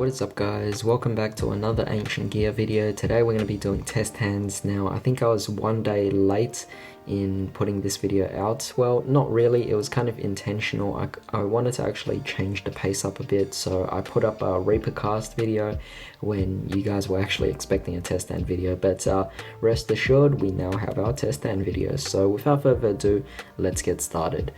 What is up guys, welcome back to another Ancient Gear video. Today we're going to be doing Testhands. Now I think I was one day late in putting this video out. Well, not really, it was kind of intentional. I wanted to actually change the pace up a bit, so I put up a Reaper cast video when you guys were actually expecting a Teststand video. But rest assured, we now have our Teststand video. So without further ado, let's get started.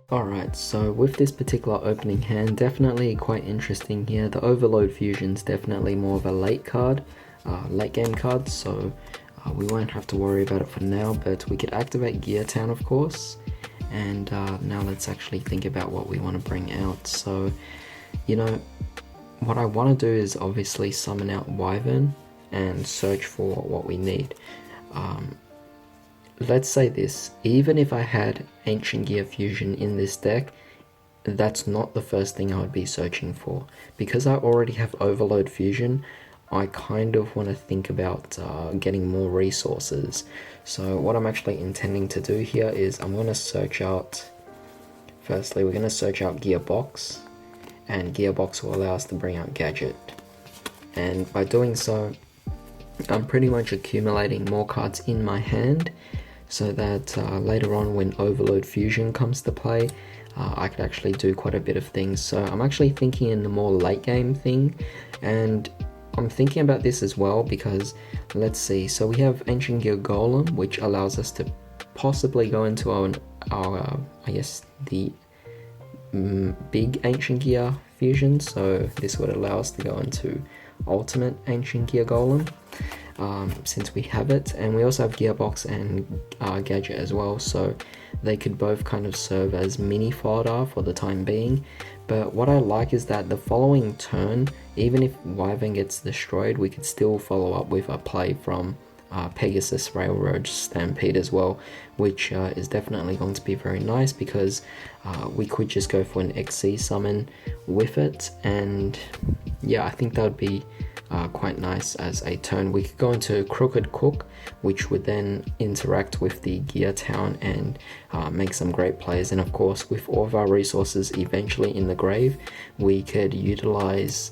Alright, so with this particular opening hand, definitely quite interesting here. The Overload Fusion's definitely more of a late game card, so we won't have to worry about it for now, but we could activate Gear Town, of course. And now let's actually think about what we want to bring out. So, you know, what I want to do is obviously summon out Wyvern and search for what we need. Let's say this, even if I had Ancient Gear Fusion in this deck, that's not the first thing I would be searching for. Because I already have Overload Fusion, I kind of want to think about getting more resources. So what I'm actually intending to do here is I'm going to search out, firstly we're going to search out Gearbox, and Gearbox will allow us to bring out Gadget. And by doing so, I'm pretty much accumulating more cards in my hand, so that later on when Overload Fusion comes to play, I could actually do quite a bit of things. So I'm actually thinking in the more late game thing, and I'm thinking about this as well because, let's see, so we have Ancient Gear Golem, which allows us to possibly go into our I guess the big Ancient Gear Fusion, so this would allow us to go into Ultimate Ancient Gear Golem. Since we have it, and we also have Gearbox and Gadget as well, so they could both kind of serve as mini fodder for the time being. But what I like is that the following turn, even if Wyvern gets destroyed, we could still follow up with a play from Pegasus Railroad Stampede as well, which is definitely going to be very nice because we could just go for an XC summon with it, and yeah, I think that would be quite nice as a turn. We could go into Crooked Cook, which would then interact with the Gear Town and make some great plays. And of course, with all of our resources eventually in the grave, we could utilize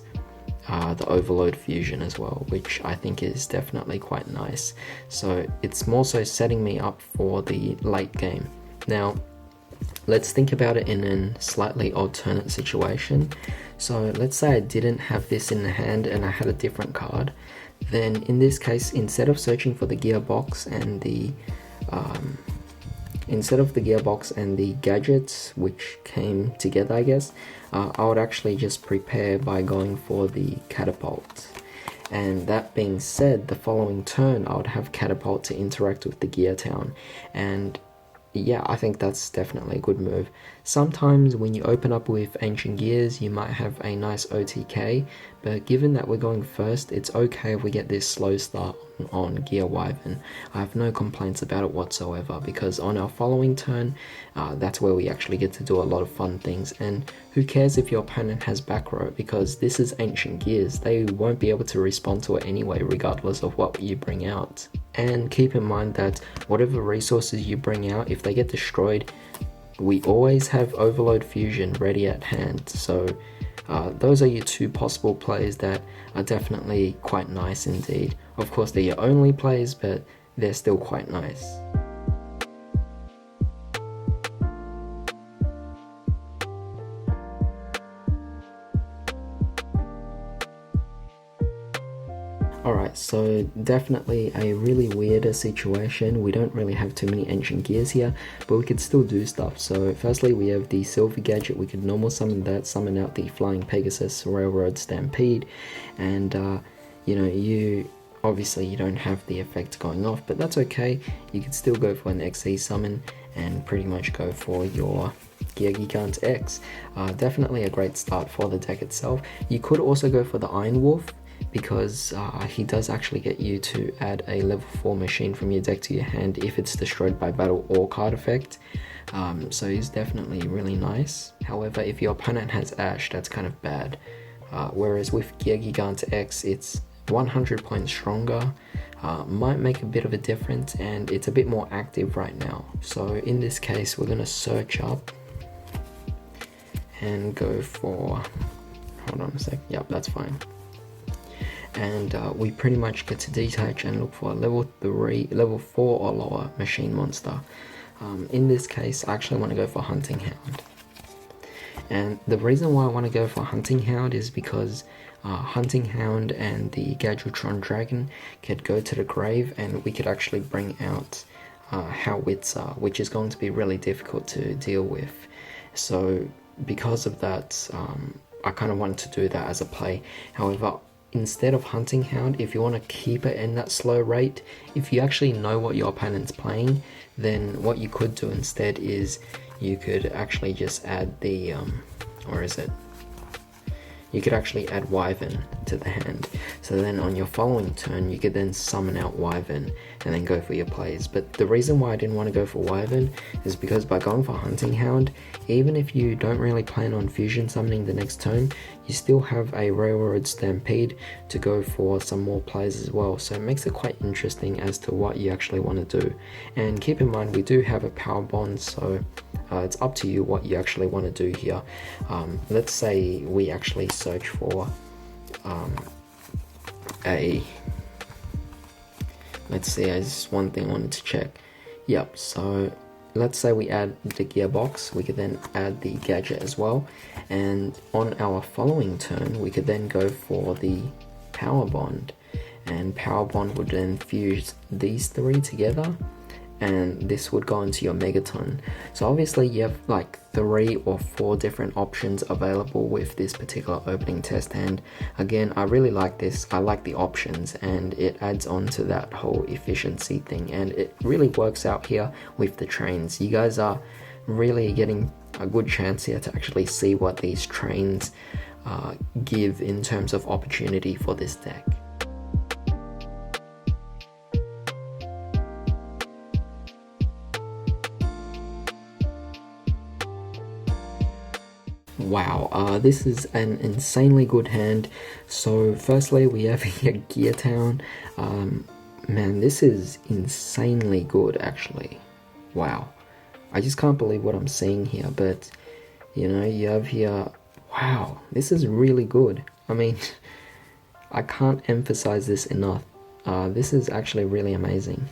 the Overload Fusion as well, which I think is definitely quite nice. So it's more so setting me up for the late game. Now, let's think about it in a slightly alternate situation. So let's say I didn't have this in the hand and I had a different card. Then in this case, instead of searching for the Gearbox and the gadgets which came together, I guess, I would actually just prepare by going for the Catapult. And that being said, the following turn I would have Catapult to interact with the Gear Town, and yeah, I think that's definitely a good move. Sometimes when you open up with Ancient Gears, you might have a nice OTK, but given that we're going first, it's okay if we get this slow start on Gear Wyvern. I have no complaints about it whatsoever, because on our following turn, that's where we actually get to do a lot of fun things. And who cares if your opponent has back row, because this is Ancient Gears. They won't be able to respond to it anyway, regardless of what you bring out. And keep in mind that whatever resources you bring out, if they get destroyed, we always have Overload Fusion ready at hand. So those are your two possible plays that are definitely quite nice indeed. Of course, they're your only plays, but they're still quite nice. Alright, so definitely a really weirder situation. We don't really have too many Ancient Gears here, but we could still do stuff. So firstly, we have the Silver Gadget. We could normal summon that, summon out the Flying Pegasus Railroad Stampede, and you know, you don't have the effect going off, but that's okay. You could still go for an XE summon and pretty much go for your Gear Gigant X. Definitely a great start for the deck itself. You could also go for the Iron Wolf, because he does actually get you to add a level 4 machine from your deck to your hand if it's destroyed by battle or card effect. So he's definitely really nice. However, if your opponent has Ash, that's kind of bad. Whereas with Gear Gigant X, it's 100 points stronger, might make a bit of a difference, and it's a bit more active right now. So in this case, we're gonna search up and go for, hold on a sec, yep, that's fine. And we pretty much get to detach and look for a level 4 or lower machine monster. In this case, I actually want to go for Hunting Hound. And the reason why I want to go for Hunting Hound is because Hunting Hound and the Gadgetron Dragon could go to the grave, and we could actually bring out Howitzer, which is going to be really difficult to deal with. So because of that, I kind of wanted to do that as a play. However, instead of Hunting Hound, if you want to keep it in that slow rate, if you actually know what your opponent's playing, then what you could do instead is you could actually just add the, you could actually add Wyvern to the hand. So then on your following turn, you could then summon out Wyvern and then go for your plays. But the reason why I didn't want to go for Wyvern is because by going for Hunting Hound, even if you don't really plan on fusion summoning the next turn, you still have a Railroad Stampede to go for some more plays as well. So it makes it quite interesting as to what you actually want to do. And keep in mind, we do have a power bond, so it's up to you what you actually want to do here. Let's say we actually search for let's see, there's one thing I wanted to check. Yep, so let's say we add the gearbox, we could then add the gadget as well, and on our following turn we could then go for the power bond, and power bond would then fuse these three together, and this would go into your Megaton. So obviously you have like 3 or 4 different options available with this particular opening test hand. Again, I really like this. I like the options, and it adds on to that whole efficiency thing, and it really works out here with the trains. You guys are really getting a good chance here to actually see what these trains give in terms of opportunity for this deck. Wow, this is an insanely good hand. So firstly, we have here Gear Town. Man, this is insanely good actually. Wow, I just can't believe what I'm seeing here. But you know, you have here, wow, this is really good. I mean, I can't emphasize this enough. This is actually really amazing.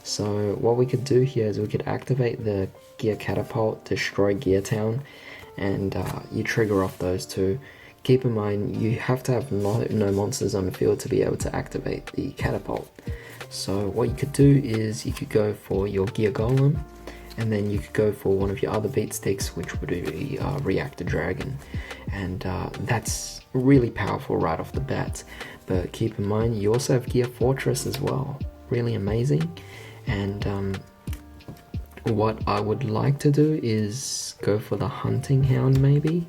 So what we could do here is we could activate the Gear Catapult, destroy Gear Town, and you trigger off those two. Keep in mind, you have to have no monsters on the field to be able to activate the catapult. So what you could do is you could go for your Gear Golem, and then you could go for one of your other beat sticks, which would be Reactor Dragon, and that's really powerful right off the bat. But keep in mind, you also have Gear Fortress as well, really amazing. And what I would like to do is go for the Hunting Hound maybe,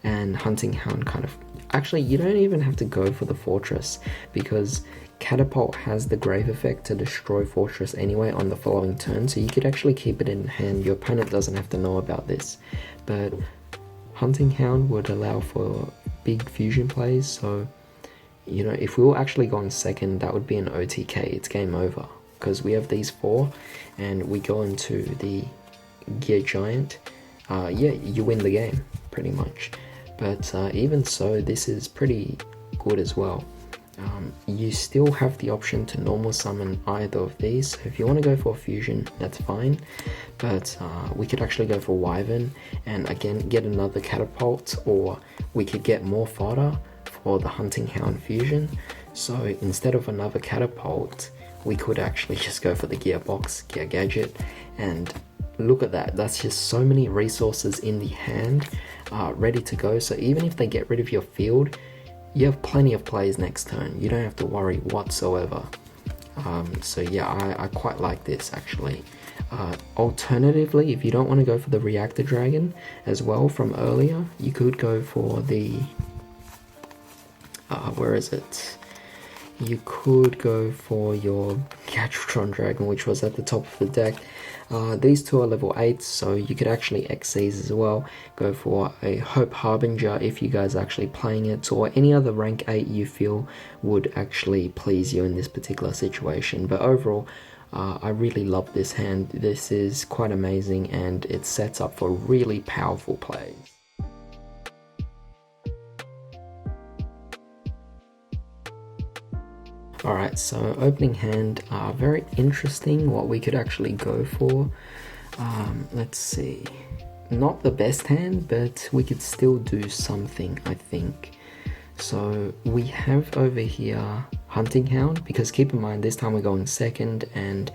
and Hunting Hound kind of, actually you don't even have to go for the Fortress, because Catapult has the grave effect to destroy Fortress anyway on the following turn, so you could actually keep it in hand. Your opponent doesn't have to know about this, but Hunting Hound would allow for big fusion plays. So you know, if we were actually going second, that would be an OTK, it's game over, because we have these 4 and we go into the Gear Giant. Yeah, you win the game pretty much. But even so, this is pretty good as well. You still have the option to normal summon either of these, so if you want to go for fusion, that's fine. But we could actually go for Wyvern and again get another catapult, or we could get more fodder for the Hunting Hound fusion. So instead of another catapult, we could actually just go for the gearbox, gear gadget, and look at that. That's just so many resources in the hand, ready to go. So even if they get rid of your field, you have plenty of plays next turn. You don't have to worry whatsoever. So yeah, I quite like this actually. Alternatively, if you don't want to go for the Reactor Dragon as well from earlier, you could go for the where is it? you could go for your Gatron Dragon, which was at the top of the deck. These two are level 8, so you could actually X these as well. Go for a Hope Harbinger if you guys are actually playing it, or any other rank 8 you feel would actually please you in this particular situation. But overall, I really love this hand. This is quite amazing, and it sets up for really powerful plays. Alright, so opening hand, very interesting what we could actually go for. Let's see. Not the best hand, but we could still do something, I think. So we have over here Hunting Hound, because keep in mind this time we're going second, and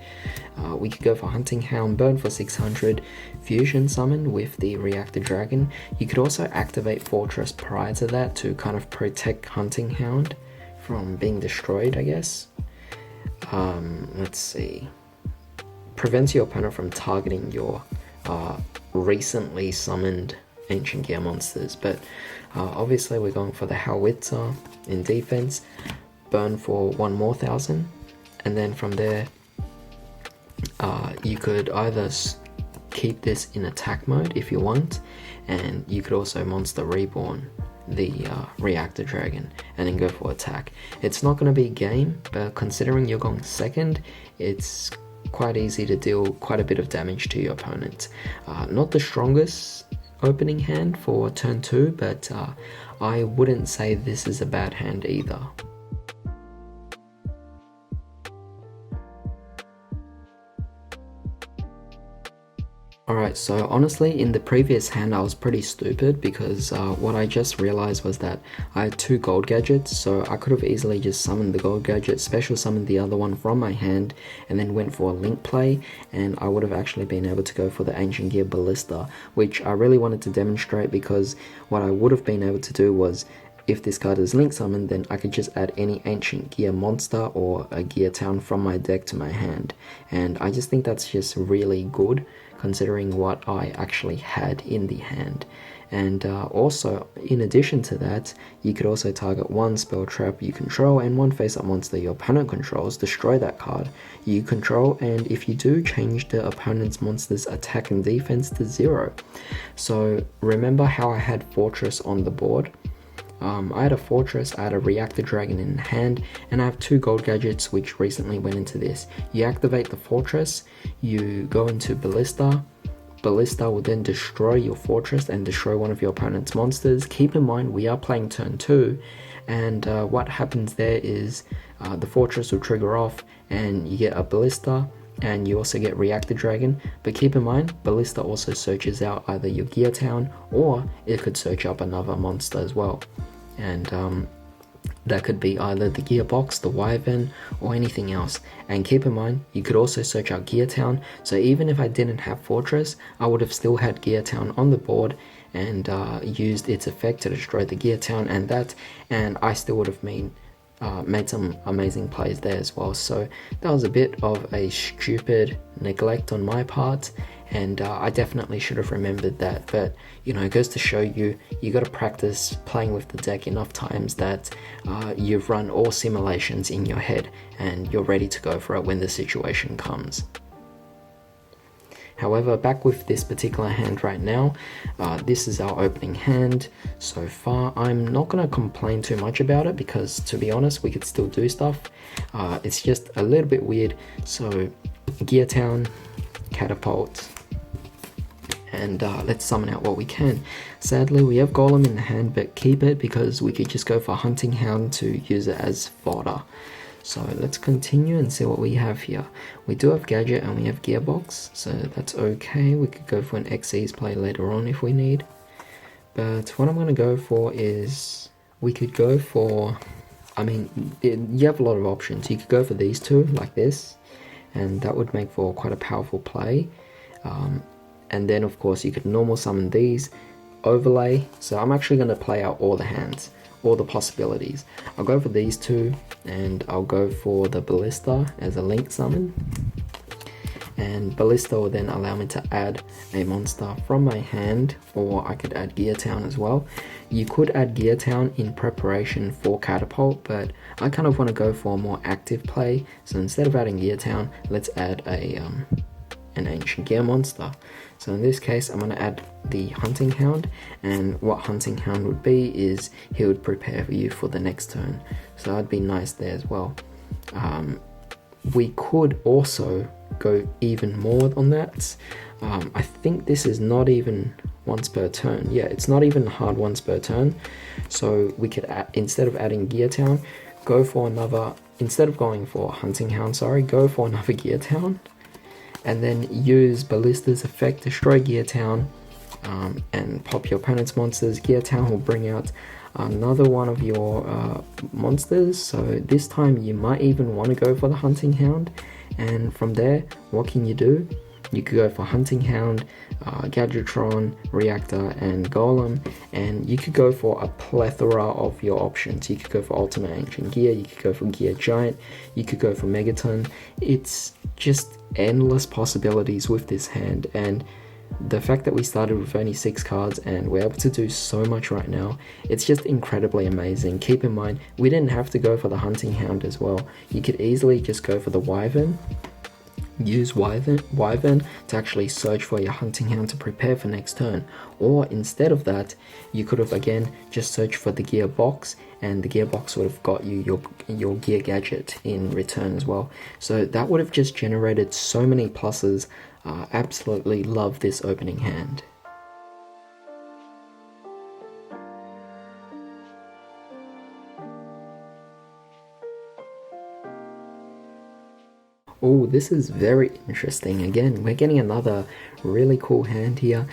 we could go for Hunting Hound, burn for 600, fusion summon with the Reactor Dragon. You could also activate Fortress prior to that to kind of protect Hunting Hound from being destroyed, I guess. Let's see. Prevents your opponent from targeting your recently summoned Ancient Gear monsters, but obviously we're going for the Howitzer in defense, burn for 1,000 more, and then from there you could either keep this in attack mode if you want, and you could also Monster Reborn the Reactor Dragon and then go for attack. It's not going to be game, but considering you're going second, it's quite easy to deal quite a bit of damage to your opponent. Not the strongest opening hand for turn 2, but I wouldn't say this is a bad hand either. Alright, so honestly in the previous hand I was pretty stupid, because what I just realized was that I had 2 gold gadgets, so I could have easily just summoned the gold gadget, special summoned the other one from my hand, and then went for a link play, and I would have actually been able to go for the Ancient Gear Ballista, which I really wanted to demonstrate, because what I would have been able to do was, if this card is link summoned, then I could just add any Ancient Gear monster or a Gear Town from my deck to my hand, and I just think that's just really good considering what I actually had in the hand. And also, in addition to that, you could also target 1 spell trap you control and 1 face-up monster your opponent controls, destroy that card you control, and if you do, change the opponent's monster's attack and defense to 0. So remember how I had Fortress on the board? I had a Fortress, I had a Reactor Dragon in hand, and I have 2 gold gadgets which recently went into this. You activate the Fortress, you go into Ballista. Ballista will then destroy your Fortress and destroy one of your opponent's monsters. Keep in mind we are playing turn 2, and what happens there is the Fortress will trigger off and you get a Ballista, and you also get Reactor Dragon, but keep in mind Ballista also searches out either your Gear Town, or it could search up another monster as well, and that could be either the Gearbox, the Wyvern, or anything else. And keep in mind you could also search out Gear Town, so even if I didn't have Fortress, I would have still had Gear Town on the board and used its effect to destroy the Gear Town, and I still would have made some amazing plays there as well. So that was a bit of a stupid neglect on my part, and I definitely should have remembered that, but you know, it goes to show you got to practice playing with the deck enough times that you've run all simulations in your head and you're ready to go for it when the situation comes. However, back with this particular hand right now, this is our opening hand so far. I'm not going to complain too much about it, because to be honest, we could still do stuff. It's just a little bit weird. So Gear Town, Catapult, and let's summon out what we can. Sadly, we have Golem in the hand, but keep it because we could just go for Hunting Hound to use it as fodder. So let's continue and see what we have here. We do have Gadget and we have Gearbox, so that's okay. We could go for an Xyz play later on if we need. But what I'm going to go for is, we could go for, you have a lot of options. You could go for these two, like this, and that would make for quite a powerful play. And then of course you could normal summon these, overlay. So I'm actually going to play out all the hands, all the possibilities. I'll go for these two, and I'll go for the Ballista as a link summon, and Ballista will then allow me to add a monster from my hand, or I could add Gear Town as well. You could add Gear Town in preparation for Catapult, but I kind of want to go for a more active play, so instead of adding Gear Town, let's add an Ancient Gear monster. So in this case, I'm going to add the Hunting Hound, and what Hunting Hound would be is he would prepare for you for the next turn, so that'd be nice there as well. We could also go even more on that. I think this is not even once per turn. Yeah, it's not even hard once per turn, so we could instead of adding Gear Town, go for another, instead of going for Hunting Hound, sorry, go for another Gear Town, and then use Ballista's effect, destroy Gear Town, and pop your opponent's monsters. Gear Town will bring out another one of your monsters, so this time you might even want to go for the Hunting Hound, and from there, what can you do? You could go for Hunting Hound, Gadgetron, Reactor, and Golem, and you could go for a plethora of your options. You could go for Ultimate Ancient Gear, you could go for Gear Giant, you could go for Megaton. It's just endless possibilities with this hand, and the fact that we started with only 6 cards and we're able to do so much right now, it's just incredibly amazing. Keep in mind, we didn't have to go for the Hunting Hound as well. You could easily just go for the Wyvern, use Wyvern to actually search for your Hunting Hound to prepare for next turn, or instead of that, you could have again just searched for the Gearbox, and the Gearbox would have got you your Gear Gadget in return as well. So that would have just generated so many pluses. Absolutely love this opening hand. Oh, this is very interesting. Again, we're getting another really cool hand here.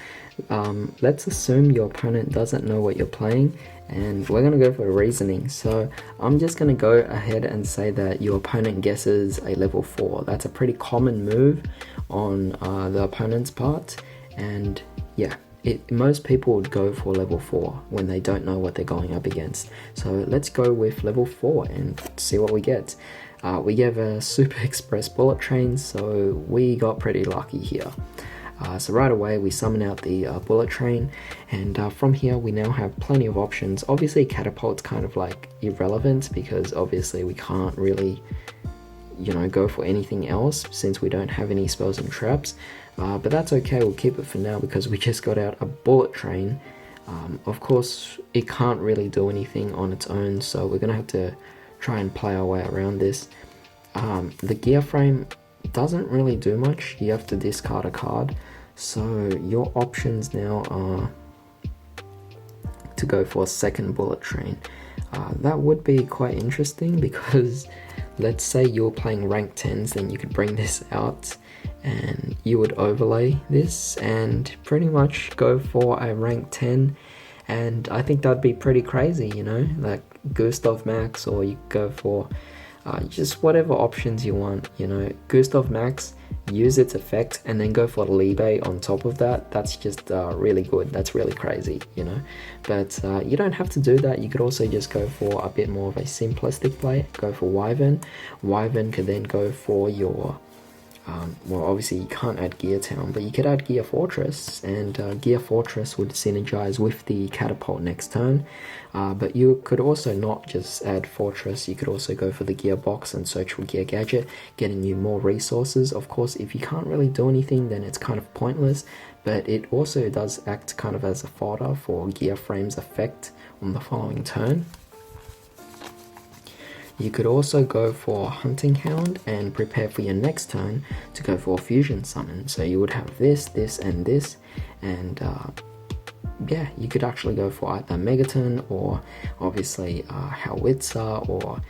Let's assume your opponent doesn't know what you're playing, and we're going to go for reasoning. So I'm just going to go ahead and say that your opponent guesses a level 4. That's a pretty common move on the opponent's part, and yeah, most people would go for level 4 when they don't know what they're going up against. So let's go with level 4 and see what we get. We gave a Super Express Bullet Train, so we got pretty lucky here. So right away we summon out the Bullet Train, and from here we now have plenty of options. Obviously Catapult's kind of like irrelevant because obviously we can't really, go for anything else since we don't have any spells and traps, but that's okay, we'll keep it for now because we just got out a Bullet Train. Of course it can't really do anything on its own, so we're gonna have to try and play our way around this. The Gear Frame doesn't really do much, you have to discard a card, so your options now are to go for a second Bullet Train. That would be quite interesting because let's say you're playing rank 10s, then you could bring this out and you would overlay this and pretty much go for a rank 10, and I think that'd be pretty crazy, like Gustav Max, or you go for just whatever options you want, Gustav Max, use its effect and then go for Libe on top of that. That's just really good, that's really crazy, but you don't have to do that. You could also just go for a bit more of a simplistic play, go for Wyvern. Wyvern could then go for your well, obviously you can't add Gear Town, but you could add Gear Fortress, and Gear Fortress would synergize with the Catapult next turn. But you could also not just add Fortress, you could also go for the Gearbox and search for Gear Gadget, getting you more resources. Of course, if you can't really do anything, then it's kind of pointless, but it also does act kind of as a fodder for Gear Frame's effect on the following turn. You could also go for Hunting Hound and prepare for your next turn to go for Fusion Summon. So you would have this, this, and this, and yeah, you could actually go for either Megaton or obviously Howitzer or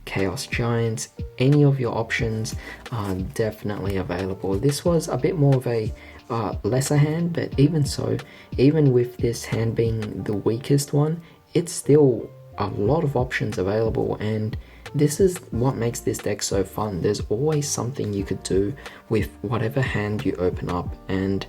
Chaos Giant. Any of your options are definitely available. This was a bit more of a lesser hand, but even so, even with this hand being the weakest one, it's still a lot of options available, and This is what makes this deck so fun. There's always something you could do with whatever hand you open up, and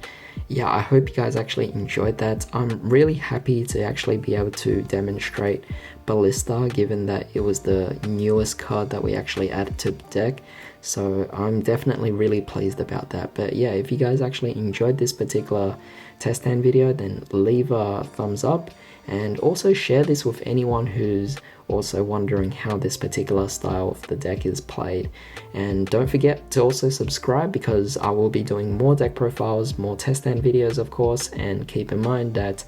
yeah, I hope you guys actually enjoyed that. I'm really happy to actually be able to demonstrate Ballista, given that it was the newest card that we actually added to the deck. So I'm definitely really pleased about that. But yeah, if you guys actually enjoyed this particular test hand video, then leave a thumbs up, and also share this with anyone who's also wondering how this particular style of the deck is played. And don't forget to also subscribe, because I will be doing more deck profiles, more test hand videos of course, and keep in mind that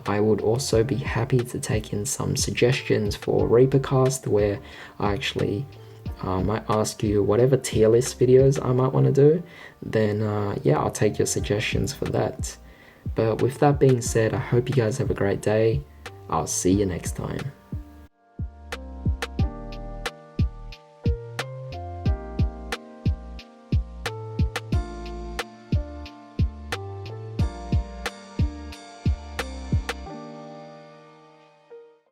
I would also be happy to take in some suggestions for Reaper cast, where I actually might ask you whatever tier list videos I might want to do. Then yeah, I'll take your suggestions for that. But with that being said, I hope you guys have a great day. I'll see you next time.